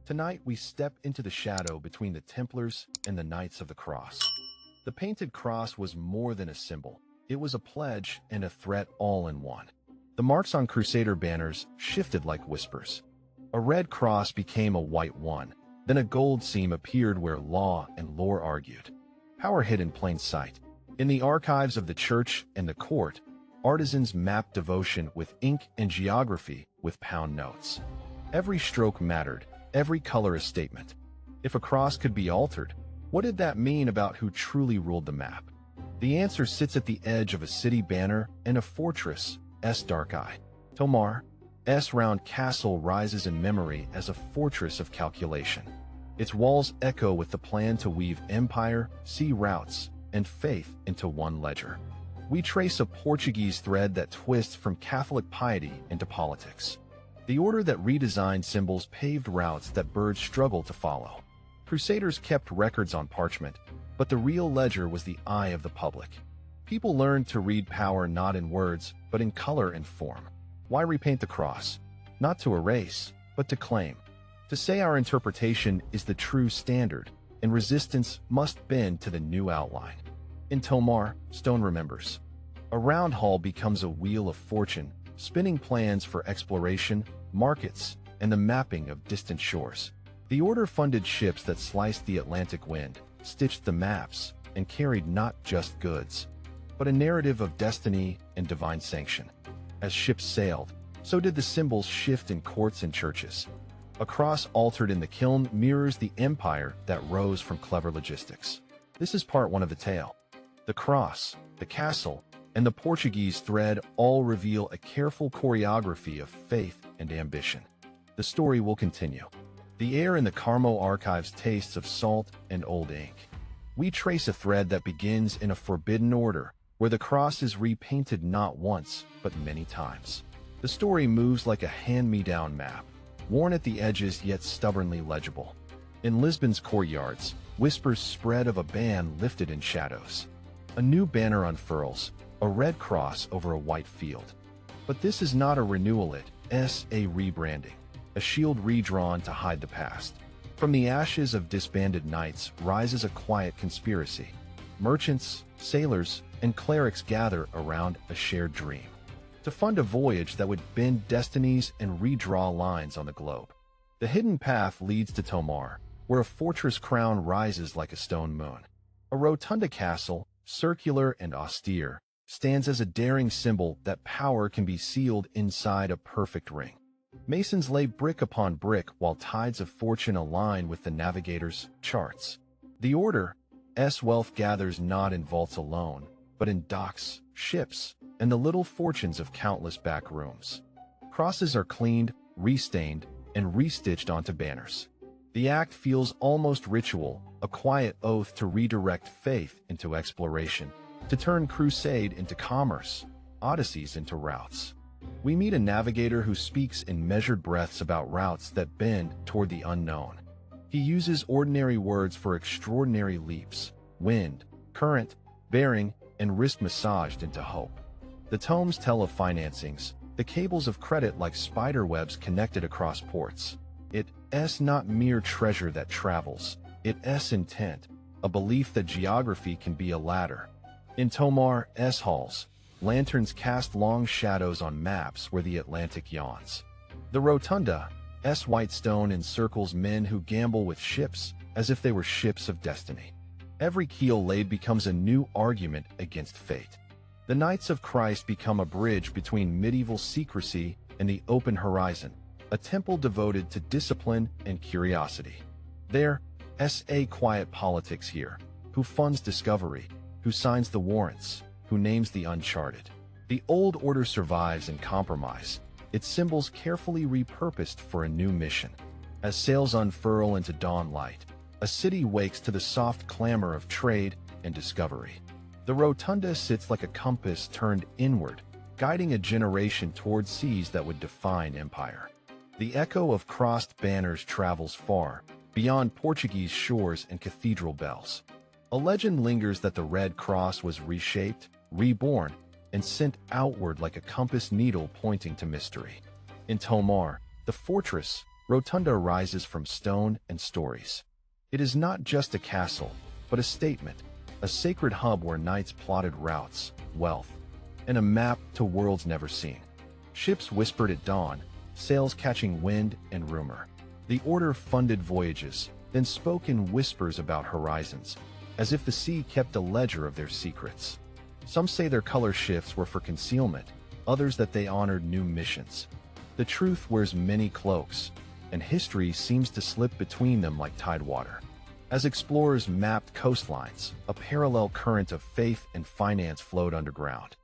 Tonight we step into the shadow between the Templars and the Knights of the Cross. The painted cross was more than a symbol. It was a pledge and a threat all in one. The marks on Crusader banners shifted like whispers. A red cross became a white one. Then a gold seam appeared where law and lore argued. Power hid in plain sight. In the archives of the church and the court, artisans mapped devotion with ink and geography with pound notes. Every stroke mattered, every color a statement. If a cross could be altered, what did that mean about who truly ruled the map? The answer sits at the edge of a city banner and a fortress' dark eye. Tomar's round castle rises in memory as a fortress of calculation. Its walls echo with the plan to weave empire, sea routes, and faith into one ledger. We trace a Portuguese thread that twists from Catholic piety into politics. The order that redesigned symbols paved routes that birds struggled to follow. Crusaders kept records on parchment, but the real ledger was the eye of the public. People learned to read power not in words, but in color and form. Why repaint the cross? Not to erase, but to claim. To say our interpretation is the true standard, and resistance must bend to the new outline. In Tomar, stone remembers. A round hall becomes a wheel of fortune, spinning plans for exploration, markets, and the mapping of distant shores. The order funded ships that sliced the Atlantic wind, stitched the maps, and carried not just goods, but a narrative of destiny and divine sanction. As ships sailed, so did the symbols shift in courts and churches. A cross altered in the kiln mirrors the empire that rose from clever logistics. This is part one of the tale. The cross, the castle, and the Portuguese thread all reveal a careful choreography of faith and ambition. The story will continue. The air in the Carmo archives tastes of salt and old ink. We trace a thread that begins in a forbidden order, where the cross is repainted not once, but many times. The story moves like a hand-me-down map, worn at the edges yet stubbornly legible. In Lisbon's courtyards, whispers spread of a ban lifted in shadows. A new banner unfurls, a red cross over a white field. But this is not a renewal, it's a rebranding, a shield redrawn to hide the past. From the ashes of disbanded knights rises a quiet conspiracy. Merchants, sailors, and clerics gather around a shared dream to fund a voyage that would bend destinies and redraw lines on the globe. The hidden path leads to Tomar, where a fortress crown rises like a stone moon. A rotunda castle, circular and austere, stands as a daring symbol that power can be sealed inside a perfect ring. Masons lay brick upon brick while tides of fortune align with the navigator's charts. The order's wealth gathers not in vaults alone, but in docks, ships, and the little fortunes of countless back rooms. Crosses are cleaned, restained, and restitched onto banners. The act feels almost ritual, a quiet oath to redirect faith into exploration, to turn crusade into commerce, odysseys into routes. We meet a navigator who speaks in measured breaths about routes that bend toward the unknown. He uses ordinary words for extraordinary leaps: wind, current, bearing, and risk massaged into hope. The tomes tell of financings, the cables of credit like spider webs connected across ports. It's not mere treasure that travels, it's intent, a belief that geography can be a ladder. In Tomar's halls, lanterns cast long shadows on maps where the Atlantic yawns. The rotunda's white stone encircles men who gamble with ships as if they were ships of destiny. Every keel laid becomes a new argument against fate. The Knights of Christ become a bridge between medieval secrecy and the open horizon, a temple devoted to discipline and curiosity. There's a quiet politics here. Who funds discovery? Who signs the warrants? Who names the uncharted? The old order survives in compromise, its symbols carefully repurposed for a new mission. As sails unfurl into dawn light, a city wakes to the soft clamor of trade and discovery. The rotunda sits like a compass turned inward, guiding a generation toward seas that would define empire. The echo of crossed banners travels far, beyond Portuguese shores and cathedral bells. A legend lingers that the Red Cross was reshaped, reborn, and sent outward like a compass needle pointing to mystery. In Tomar, the fortress Rotunda rises from stone and stories. It is not just a castle, but a statement, a sacred hub where knights plotted routes, wealth, and a map to worlds never seen. Ships whispered at dawn, sails catching wind and rumor. The order funded voyages, then spoke in whispers about horizons, as if the sea kept a ledger of their secrets. Some say their color shifts were for concealment, others that they honored new missions. The truth wears many cloaks, and history seems to slip between them like tidewater. As explorers mapped coastlines, a parallel current of faith and finance flowed underground.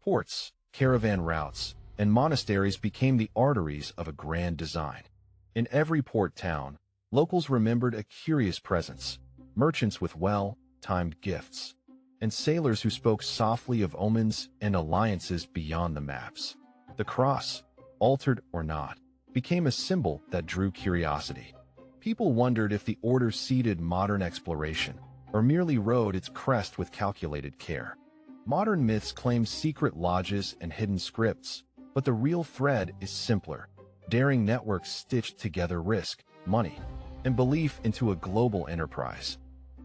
Ports, caravan routes, and monasteries became the arteries of a grand design. In every port town, locals remembered a curious presence, merchants with well-timed gifts, and sailors who spoke softly of omens and alliances beyond the maps. The cross, altered or not, became a symbol that drew curiosity. People wondered if the order seeded modern exploration, or merely rode its crest with calculated care. Modern myths claim secret lodges and hidden scripts, but the real thread is simpler. Daring networks stitched together risk, money, and belief into a global enterprise.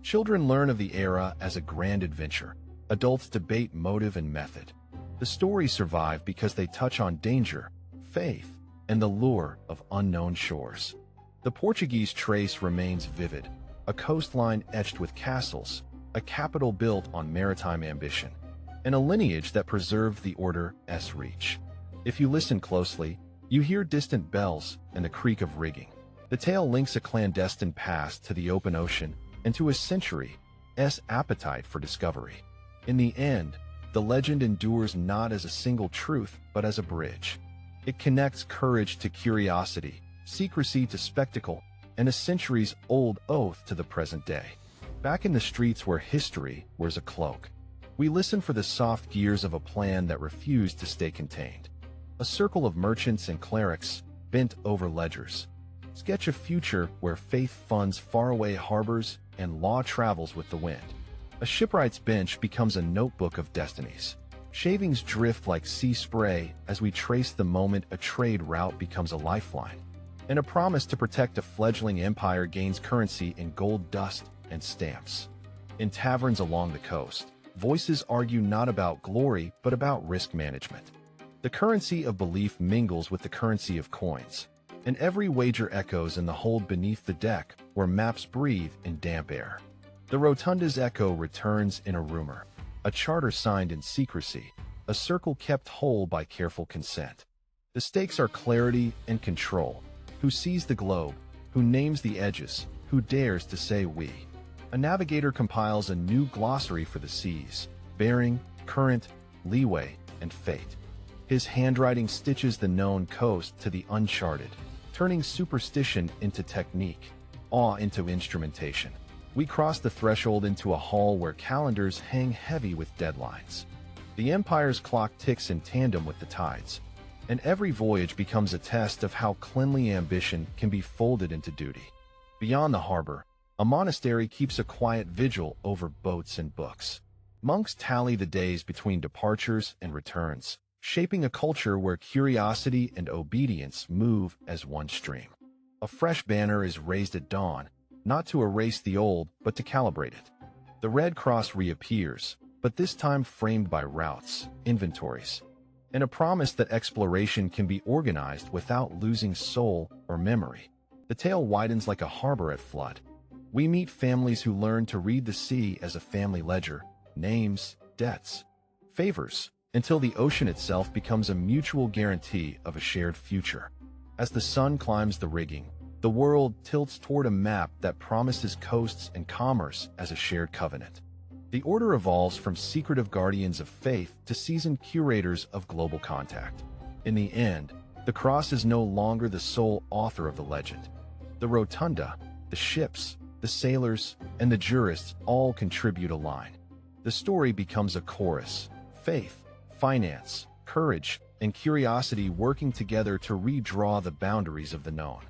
Children learn of the era as a grand adventure. Adults debate motive and method. The stories survive because they touch on danger, faith, and the lure of unknown shores. The Portuguese trace remains vivid, a coastline etched with castles, a capital built on maritime ambition, and a lineage that preserved the order's reach. If you listen closely, you hear distant bells and the creak of rigging. The tale links a clandestine past to the open ocean and to a century's appetite for discovery. In the end, the legend endures not as a single truth, but as a bridge. It connects courage to curiosity, secrecy to spectacle, and a centuries-old oath to the present day. Back in the streets where history wears a cloak, we listen for the soft gears of a plan that refused to stay contained. A circle of merchants and clerics bent over ledgers. Sketch a future where faith funds faraway harbors and law travels with the wind. A shipwright's bench becomes a notebook of destinies. Shavings drift like sea spray as we trace the moment a trade route becomes a lifeline. And a promise to protect a fledgling empire gains currency in gold dust and stamps. In taverns along the coast, voices argue not about glory but about risk management. The currency of belief mingles with the currency of coins, and every wager echoes in the hold beneath the deck where maps breathe in damp air. The rotunda's echo returns in a rumor, a charter signed in secrecy, a circle kept whole by careful consent. The stakes are clarity and control. Who sees the globe? Who names the edges? Who dares to say we? A navigator compiles a new glossary for the seas, bearing, current, leeway, and fate. His handwriting stitches the known coast to the uncharted, turning superstition into technique, awe into instrumentation. We cross the threshold into a hall where calendars hang heavy with deadlines. The empire's clock ticks in tandem with the tides, and every voyage becomes a test of how cleanly ambition can be folded into duty. Beyond the harbor, a monastery keeps a quiet vigil over boats and books. Monks tally the days between departures and returns, shaping a culture where curiosity and obedience move as one stream. A fresh banner is raised at dawn, not to erase the old, but to calibrate it. The Red Cross reappears, but this time framed by routes, inventories, and a promise that exploration can be organized without losing soul or memory. The tale widens like a harbor at flood. We meet families who learn to read the sea as a family ledger, names, debts, favors, until the ocean itself becomes a mutual guarantee of a shared future. As the sun climbs the rigging, the world tilts toward a map that promises coasts and commerce as a shared covenant. The order evolves from secretive guardians of faith to seasoned curators of global contact. In the end, the cross is no longer the sole author of the legend. The rotunda, the ships, the sailors, and the jurists all contribute a line. The story becomes a chorus: faith, finance, courage, and curiosity working together to redraw the boundaries of the known.